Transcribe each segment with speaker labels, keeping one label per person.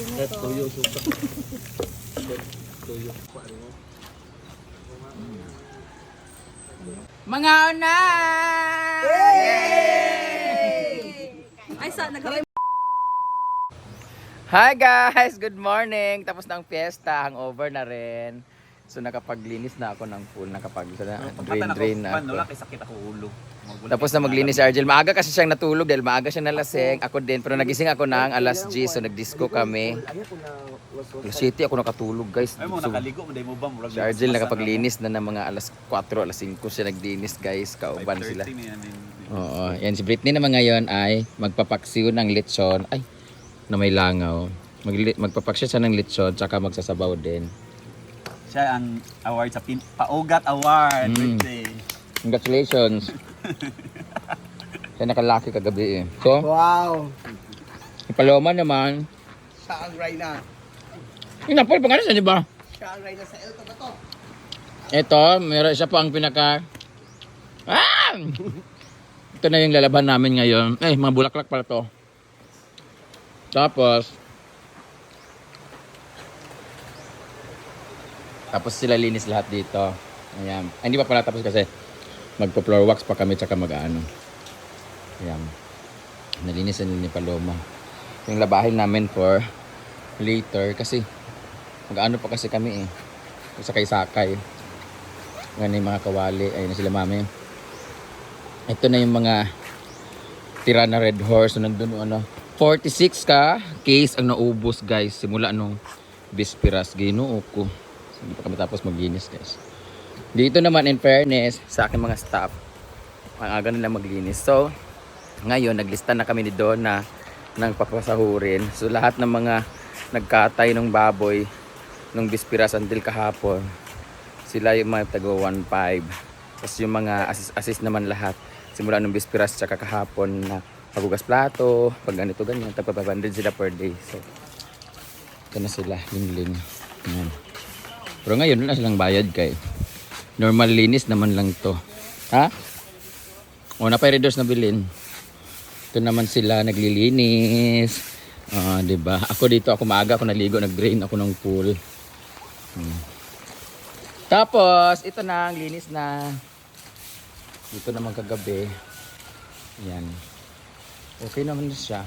Speaker 1: Tuyo suka. Tuyo.
Speaker 2: Mga una!
Speaker 3: Ay, sa nag-
Speaker 2: Hi guys! Good morning! Tapos na ang fiesta, hangover na rin. So nakapaglinis na ako ng pool, drain na ako.
Speaker 1: Wala kay sakit ako ulo.
Speaker 2: Tapos na maglinis si Argel. Maaga kasi siyang natulog dahil maaga siyang nalasing. Ako din, pero nagising ako ng alas 10, so nagdisco kami. Alas 7 ako nakatulog guys.
Speaker 1: Ay mo
Speaker 2: So,
Speaker 1: nakaligo mo dai mo ba murag.
Speaker 2: si Argel nakapaglinis na ng mga alas 4, alas 5 siya naglinis guys. Kauban sila. Oo, yan si Britney naman ngayon ay magpapaksiw ng lechon. Ay, na may langaw. Magpapaksiw siya ng lechon tsaka magsasabaw din.
Speaker 1: Siya ang award sa Paugat Award. Birthday.
Speaker 2: Congratulations. Siya nakalaki kagabi eh. So,
Speaker 4: Wow!
Speaker 2: si Paloma naman.
Speaker 4: Siya ang Reyna.
Speaker 2: Yung napol, pangalan siya, di ba?
Speaker 4: Siya ang Reyna sa Elto ba to?
Speaker 2: Ito, meron siya pa ang pinaka... Ah! Ito na yung lalaban namin ngayon. Eh, mga bulaklak pala to. Tapos sila linis lahat dito. Ayan. Ay, hindi pa pala tapos kasi magpo-floor wax pa kami tsaka mag-ano. Ayan. Nalinisan din ni Paloma. Yung labahin namin for later kasi mag-ano pa kasi kami eh. Sakay-sakay. Ngayon yung mga kawali. Ayun na sila mami. Ito na yung mga tira na red horse. So, nandun ano. 46 ka case ang naubos guys. Simula nung Bispiras. Ginoo ko. So, hindi pa kami tapos maglinis guys. Dito naman in fairness sa aking mga staff. Ang aga nila maglinis. So, ngayon naglista na kami ni Donna ng papasahurin. So, lahat ng mga nagkatay ng baboy nung Bispiras until kahapon. Sila yung mga tago 1.5. Tapos yung mga assist naman lahat. Simula nung Bispiras tsaka kahapon na paghugas plato, pag ganito ganyan, tagpa 500 sila per day. So, ito na sila, ling-ling. Ayan. Pero ngayon, wala silang bayad kay. Normal linis naman lang to. Ha? O, napay-redos na bilhin. Ito naman sila, naglilinis. Diba? Ako dito, ako maaga, ako naligo, nag-drain ako ng pool. Tapos, ito na, ang linis na. Dito naman kagabi. Yan. Okay naman siya.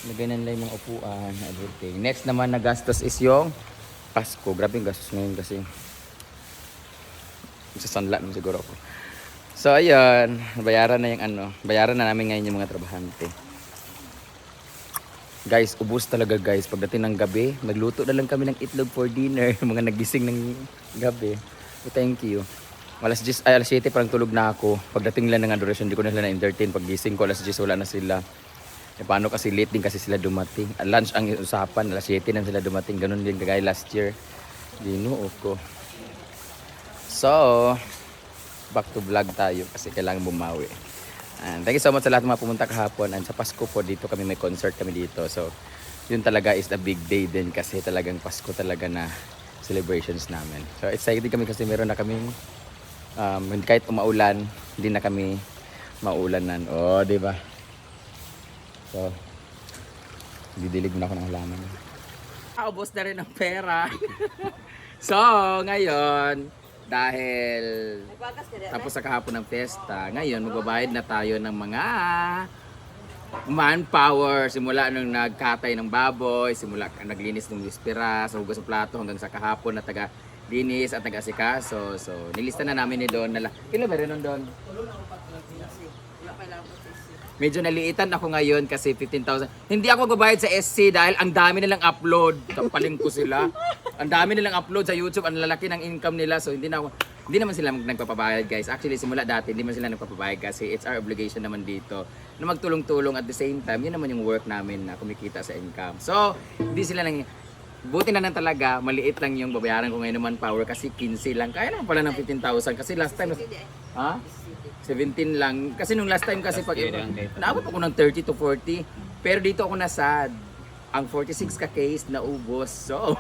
Speaker 2: Lagay na nila yung mga upuan, everything. Next naman na gastos is yung Pasko. Grabe yung gastos ngayon kasi. Sasanla naman siguro ako. So, ayun. Bayaran na yung ano. Bayaran na namin ngayon yung mga trabahante. Guys, ubos talaga guys. Pagdating ng gabi, nagluto na lang kami ng itlog for dinner. Mga nagising ng gabi. So, thank you. Alas 7 parang tulog na ako. Pagdating lang ng adoration, hindi ko na sila na-entertain. Pag gising ko, alas 10 wala na sila. E paano kasi late din kasi sila dumating. Lunch ang usapan, alas 7 na sila dumating. Ganun din kagaya last year. Ginoo ko. So, back to vlog tayo kasi kailangan bumawi. And thank you so much sa lahat ng mga pumunta kahapon. And sa Pasko po, dito kami may concert kami dito. So, yun talaga is a big day din kasi talagang Pasko talaga na celebrations namin. So, excited kami kasi meron na kaming kahit umaulan, hindi na kami maulanan. Oh, di ba? So, didilig mo na ako ng halaman. Ubos na rin ang pera. So, ngayon, dahil tapos sa kahapon ng festa, ngayon magbabayad na tayo ng mga manpower. Simula nung nagkatay ng baboy, simula naglinis ng Bispiras, sa hugas ng plato hanggang sa kahapon na taga-linis at taga-asikaso. So, nilista na namin ni Don na kilo ba rin nun Don? Medyo naliitan ako ngayon kasi 15,000. Hindi ako magbabayad sa SC dahil ang dami nilang upload. Kapaling ko sila. Ang dami nilang upload sa YouTube. Ang lalaki ng income nila. So hindi naman sila nagpapabayad guys. Actually simula dati hindi man sila nagpapabayad kasi it's our obligation naman dito na magtulong-tulong at the same time. Yun naman yung work namin na kumikita sa income. So hindi sila nang buti na lang talaga. Maliit lang yung babayaran ko ngayon ng manpower kasi 15 lang. Kaya naman pala ng 15,000 kasi last time ha? 17 lang. Kasi nung last time kasi pag naabot ako ng 30 to 40. Pero dito ako nasad. Ang 46 ka case naubos. So,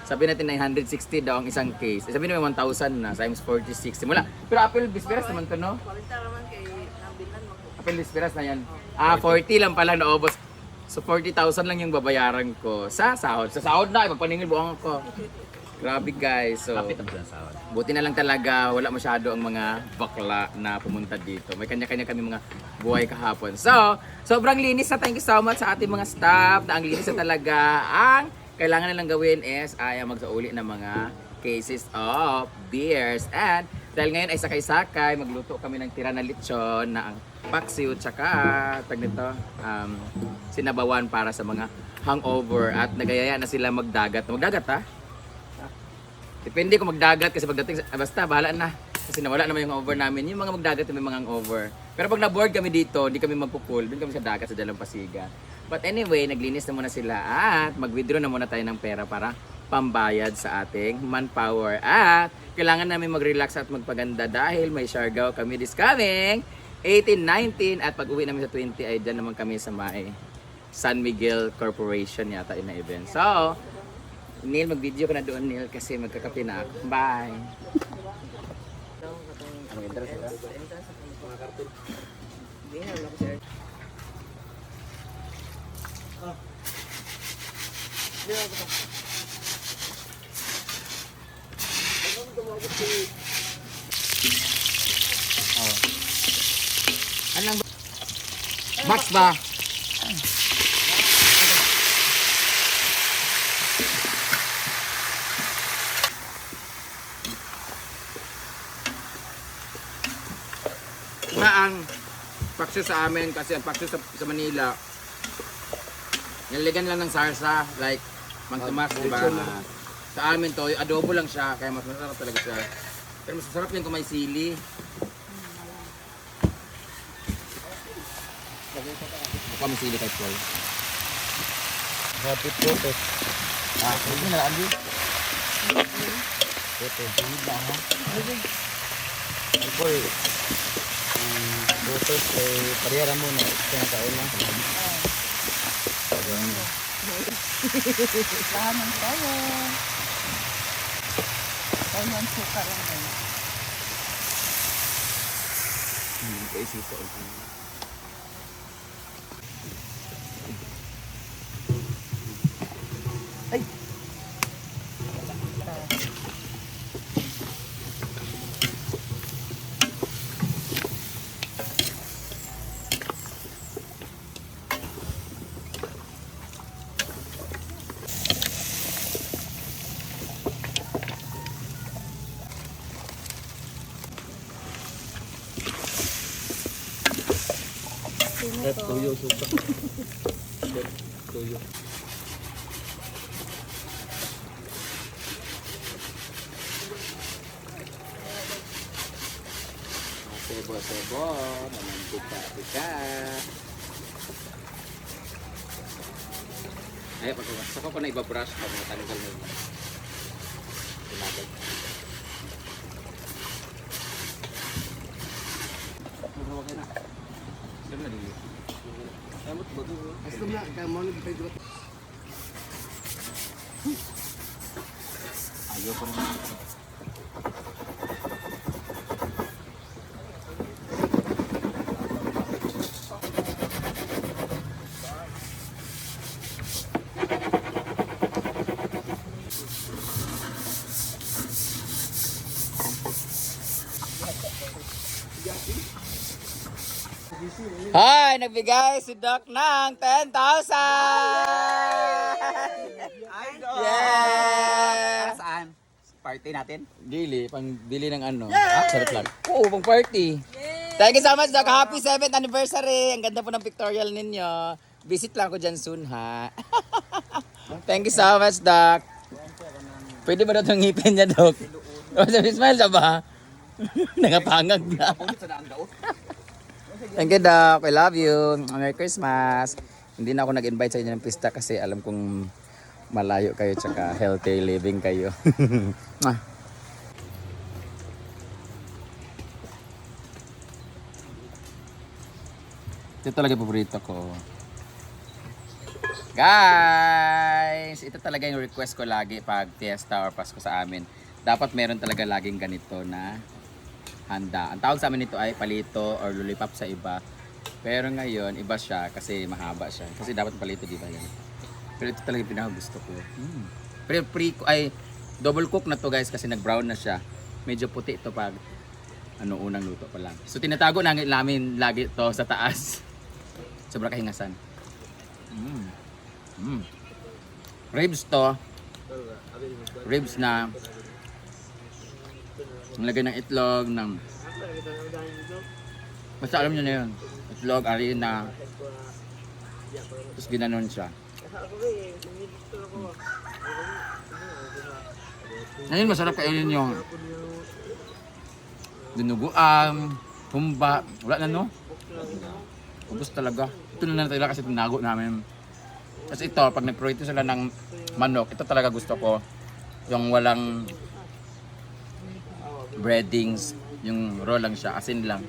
Speaker 2: sabi natin 960 daw ang isang case. Sabi naman 1,000 na times 46. Simula. Pero Apple Bispiras naman to, no?
Speaker 3: Kwalita naman kay Nabilan mo.
Speaker 2: Apple Bispiras na yan. 40 lang pala naubos. So 40,000 lang yung babayaran ko sa sahod. Sa sahod na, magpaningil buwang ko. Grabe guys. So,
Speaker 1: Kapit ang sahod.
Speaker 2: buti na lang talaga wala masyado ang mga bakla na pumunta dito. May kanya-kanya kami mga buhay kahapon. So, sobrang linis na. Thank you so much sa ating mga staff na ang linis na talaga. Ang kailangan nilang gawin is ay magsauli ng mga cases of beers. And dahil ngayon ay sakay-sakay, magluto kami ng tira na lechon na ang paksiw tsaka tag nito, sinabawan para sa mga hangover. At nagayaya na sila magdagat. Magdagat ha? Depende kung magdagat kasi pagdating, basta bahala na. Kasi nawala naman yung over namin. Yung mga magdagat may mga hangover. Pero pag na-board kami dito, hindi kami magpupul. Doon kami sa dagat sa Dalampasigan. But anyway, naglinis na muna sila at mag-withdraw na muna tayo ng pera para pambayad sa ating manpower. At kailangan namin mag-relax at magpaganda dahil may Siargao kami this coming 18, 19 at pag uwi namin sa 20 ay dyan naman kami sa may San Miguel Corporation yata na event. So, Neil, mag-video ka na doon, Neil, kasi magkakape na ako. Bye! Anong interest sila? Oh. Anong Max ba? Na ang paksyo sa amin kasi ang paksyo sa Manila nilagyan lang ng sarsa like Mang Tomas, di ba? Sa amin to, adobo lang siya kaya mas masarap talaga siya. Pero mas masarap yan kung may sili. Baka may sili kahit Paul.
Speaker 5: Happy photo.
Speaker 2: Hindi na lang din.
Speaker 5: Photo. Hindi ba ha? Ako photos kay parehara mo na. Kaya kaon na.
Speaker 3: Lahanan tayo. Ganyan suka lang yan.
Speaker 2: Hindi ko isito.
Speaker 5: Tuyo suka. Tuyo.
Speaker 2: Sebo-sebo, naman pika-pika. Ay, pagkakasok ko na ibabrush pag matanggal na yun. Tinagay.
Speaker 4: Okay na.
Speaker 2: Saan na dili?
Speaker 4: Basta na, kaya mo nag-video.
Speaker 2: Ayaw ko naman. Hi! Nagbigay si Doc ng 10,000! Yeah!
Speaker 1: Saan? Party natin?
Speaker 2: Dili, pang dili ng ano. Sarap lang. Oo, pang party. Thank you so much, Doc. Happy 7th anniversary. Ang ganda po ng pictorial ninyo. Visit lang ako dyan soon, ha? Thank you so much, Doc. Pwede ba daw itong ngipin niya, Doc? Sabi, smile sa ba? Nangapangag na. Thank you, Doc. I love you. Merry Christmas. Hindi na ako nag-invite sa inyo ng pista kasi alam kong malayo kayo tsaka healthy living kayo. Ito talaga yung paborito ko. Guys! Ito talaga yung request ko lagi pag fiesta or Pasko sa amin. Dapat meron talaga laging ganito na handa. Ang tawag sa amin nito ay palito or lollipop sa iba. Pero ngayon, iba siya kasi mahaba siya. Kasi dapat palito, di ba yan? Pero ito talaga yung pinakagusto ko. Pero double cook na to guys kasi nag-brown na siya. Medyo puti ito pag unang luto pa lang. So tinatago namin lagi to sa taas. Sobrang kahingasan. Ribs to. Ribs na nilagay ng itlog, basta alam nyo na yun. Itlog, harina. Tapos ginanon siya. Ngayon masarap kainin yung dinuguan, humba. Wala na no? Ubus talaga. Ito na natila kasi tinago namin. Kasi ito, pag nag-prito sila ng manok, ito talaga gusto ko. Yung walang breadings, yung raw lang siya, asin lang.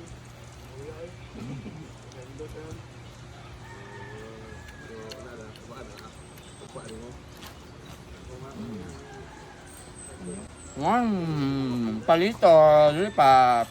Speaker 2: Palito, lipat.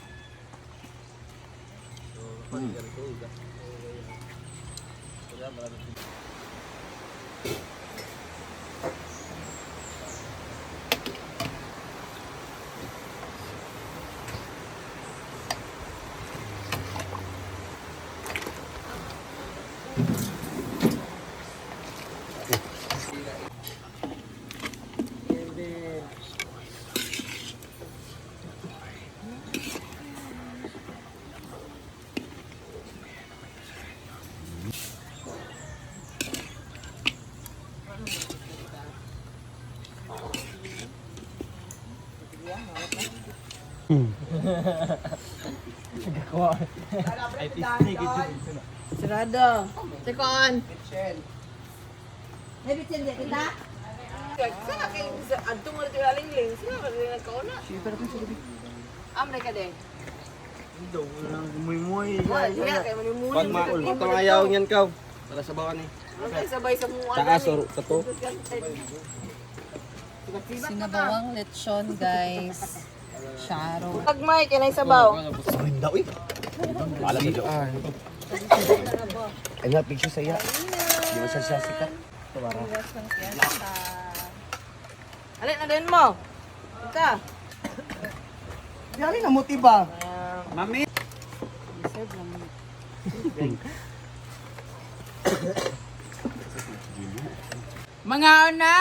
Speaker 3: Sarado. Tekon. May bitsin di kita? Sana kay adto mo dito aling ling. Sino ka rin nagkauna? Amre ka din.
Speaker 4: Daw, walang muy-muy.
Speaker 3: Wala kay manimuli.
Speaker 4: Pag mayaw niyan ka. Para sa bawan eh.
Speaker 3: Kay sabay sa mga
Speaker 4: Taas or sa to.
Speaker 3: Sinabawang lechon, guys. Sharo. Pag may kinay sabaw.
Speaker 4: Sorry daw eh. Wala sa doon. Ay nga, picture saya. Di ba siya sikat? Tawara.
Speaker 3: Alin na din mo. Ika.
Speaker 4: Yari na motiba.
Speaker 1: Mami!
Speaker 2: Mga una!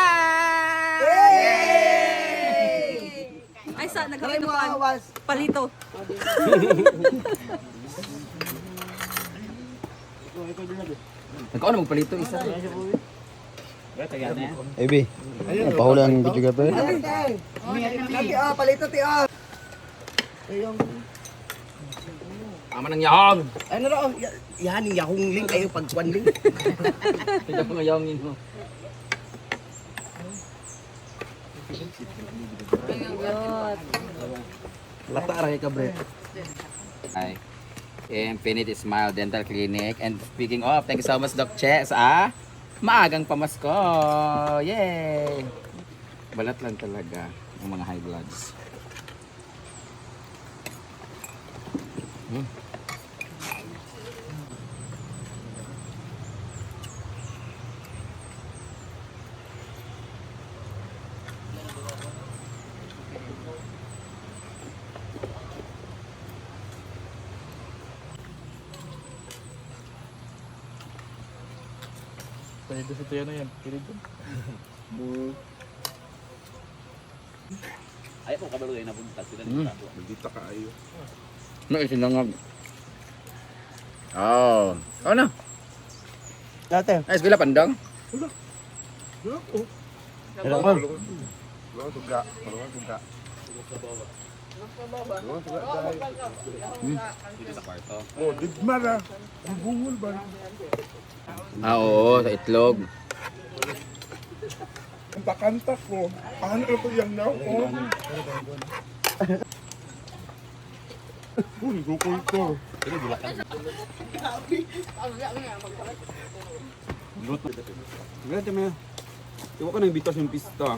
Speaker 3: Ay, sa nagawin mo palito.
Speaker 2: Nagkaon na magpalito isa.
Speaker 5: Ebi, pahuli ang video ka pa.
Speaker 4: Palito ti ah.
Speaker 2: Ama ng yahong!
Speaker 4: Ano raw? Yan, yakong link kayo pagkuan link.
Speaker 2: Tignan mo ng yahong mo.
Speaker 4: Lata ra ka bre.
Speaker 2: Hi. Infinite Smile Dental Clinic. And speaking of, thank you so much Doc Che sa maagang pamasko. Yay! Balat lang talaga ng mga high bloods.
Speaker 5: Pwede sa tuya na yan. Pwede doon.
Speaker 1: Ayaw ko kabalo kayo napunta sila.
Speaker 4: Maldita ka ayo.
Speaker 2: May isinangag. Oh. Oh na.
Speaker 4: Dati.
Speaker 2: Ay, eskwela pandang.
Speaker 4: Hello ko. Luwag tuga. Luwag tuga.
Speaker 1: Dito sa kwarto.
Speaker 4: Oh, digmara. Ang bungol ba?
Speaker 2: Oo, sa itlog.
Speaker 4: Ang takanta ko. Paano ko yan na ako? Uy, guko ito.
Speaker 1: Grabe mo. Iwa ko na imbitas yung pista.